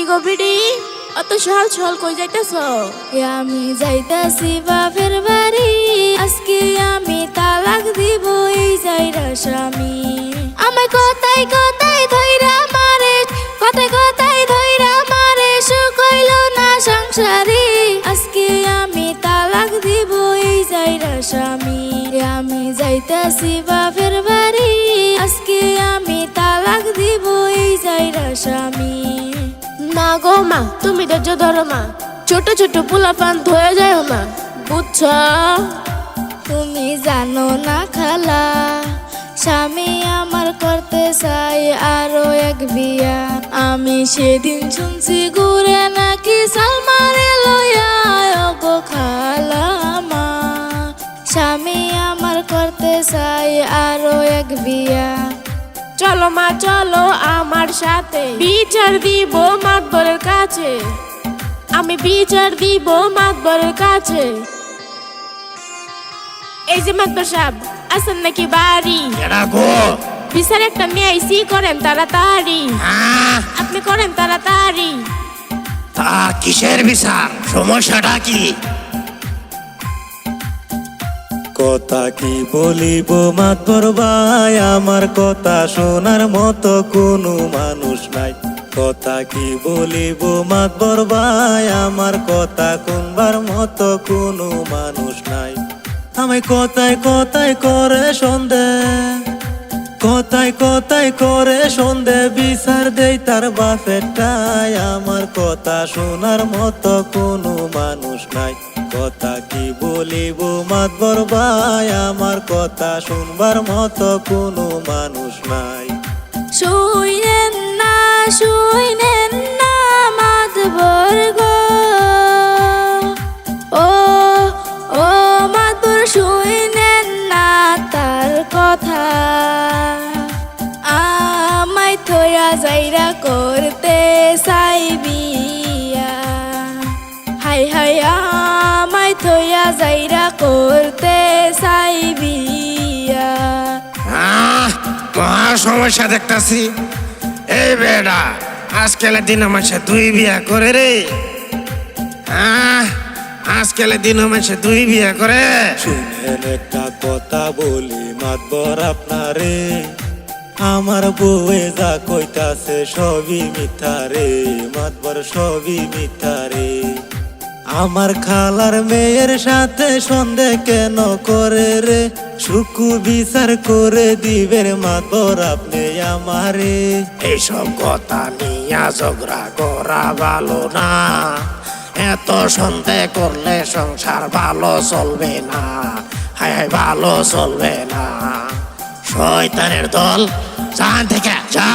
গো BD, অত সহল সহল কই যাইতেছ? আমি যাইতাছি বাপের বাড়ি, আজকে আমি তালাক দিব এই যাইরা স্বামী। আমায় কথাই কথাই ধইরা মারে, কথাই কথাই ধইরা মারে, সুখ হইল না সংসারে, আজকে আমি তালাক দিব এই যাইরা স্বামী। আমি যাইতাছি বাপের বাড়ি, আজকে আমি তালাক দিব এই যাইরা স্বামী। না গো মা, তুমি ধৈর্য ধরো মা, ছোট ছোট পোলাপান ধয়ে যায় না, বুঝছ? তুমি জানো না খালা, স্বামী আমার করতে চাই আরো এক বিয়া। আমি সেদিন শুনছি ঘুরে নাকি সালমারে লইয়া গো খালা মা, স্বামী আমার করতে চাই আরো এক বিয়া। চলো মা চলো আমার সাথে, বিচার দিব মাতবরের কাছে, আমি বিচার দিব মাতবরের কাছে। এই যে মাতবর সাহেব আছেন নাকি বাড়ি? বিচার একটা নিয়ে আইসি, করেন তাড়াতাড়ি, আপনি করেন তাড়াতাড়ি। তা কিসের বিচার? সমস্যাটা কি? কথা কি বলিব মাতবর ভাই, আমার কথা শোনার মতো কোনো মানুষ নাই। কথা কি বলিব মাতবর ভাই, আমার কথা শুনবার মতো কোনো মানুষ নাই। আমি কথায় কথায় করে সন্দেহ, কথায় কথায় করে সন্দেহ, বিচার দেই তার বাপেরটাই। আমার কথা শোনার মতো কোনো মানুষ নাই। কথা কি বলিব মাতবর ভাই, আমার কথা শুনবার মতো কোনো মানুষ নাই। শুইনেন না শুইনেন না মাতবর গো, ও ও মাতবর শুইনেন না তার কথা। আমায় থইয়া যাইরা করতে চাই বিয়া, হাই হাই আমায় থইয়া যাইরা করতে চাই বিয়া। মহা সমস্যা দেখতাছি। এই বেড়া, আজকালের দিন আমার দুই বিয়া করে রে। আজকালের দিন আমার দুই বিয়া করে। শুনেন একটা কথা বলি মাতবর আপনারে, আমার বউয়ে যা কইতাছে সবই মিথ্যা রে মাতবর, সবই মিথ্যা রে। আমার খালার মেয়ের সাথে সন্দেহ কেন করে রে, সুকু বিচার করে দিবেন মাতবর আপনি আমারে। এইসব কথা নিয়া ঝগড়া করা ভালো না, এত সন্দেহ করলে সংসার ভালো চলবে না, হায় হায় ভালো চলবে না। শয়তানের দল, জান থেকে যা।